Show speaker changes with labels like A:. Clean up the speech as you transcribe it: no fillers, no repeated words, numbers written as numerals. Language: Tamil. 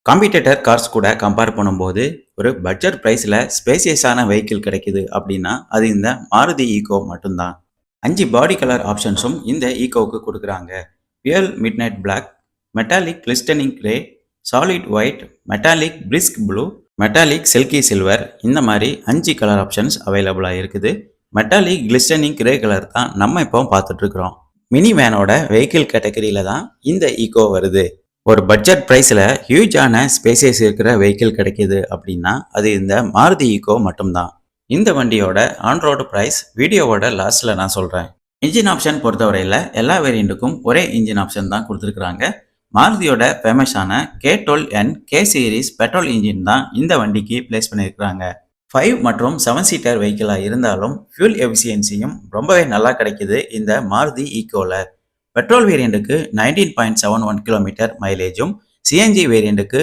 A: காம்பீட்டேட்டர் கார்ஸ் கூட கம்பேர் பண்ணும்போது, ஒரு பட்ஜெட் பிரைஸ்ல ஸ்பேசியஸான வெஹிக்கிள் கிடைக்குது அப்படின்னா, அது இந்த மாருதி ஈகோ மட்டும் தான். 5 பாடி கலர் ஆப்ஷன்ஸும் இந்த ஈகோவுக்கு குடுக்குறாங்க. Pearl midnight black, metallic glistening grey, solid white, metallic brisk blue, metallic silky silver இந்த மாதிரி 5 கலர் ஆப்ஷன்ஸ் அவைலபிளா இருக்குது. மெட்டாலிக் கிளிஸ்டனிங் கிரே கலர் தான் நம்ம இப்போ பார்த்துட்டு இருக்கிறோம். மினி வேனோட வெஹிக்கிள் கேட்டகரியில தான் இந்த ஈகோ வருது. ஒரு பட்ஜெட் பிரைஸ்ல ஹியூஜான ஸ்பேசஸ் இருக்கிற வெஹிக்கிள் கிடைக்குது அப்படின்னா அது இந்த மாருதி ஈகோ மட்டும்தான். இந்த வண்டியோட ஆன் ரோடு பிரைஸ் வீடியோவோட லாஸ்ட்ல நான் சொல்றேன். இன்ஜின் ஆப்ஷன் பொறுத்தவரையில எல்லா வேரியண்ட்டுக்கும் ஒரே இன்ஜின் ஆப்ஷன் தான் கொடுத்துருக்காங்க. மாருதியோட ஃபேமஸான K12N K series petrol engine தான் இந்த வண்டிக்கு பிளேஸ் பண்ணியிருக்கிறாங்க. 5 மற்றும் 7 சீட்டர் வெஹிக்கிளாக இருந்தாலும் ஃபியூல் எஃபிஷியன்சியும் ரொம்பவே நல்லா கிடைக்குது இந்த மாருதி ஈகோல. பெட்ரோல் வேரியண்ட்டுக்கு 19.71 கிலோமீட்டர் மைலேஜும், சிஎன்ஜி வேரியண்ட்டுக்கு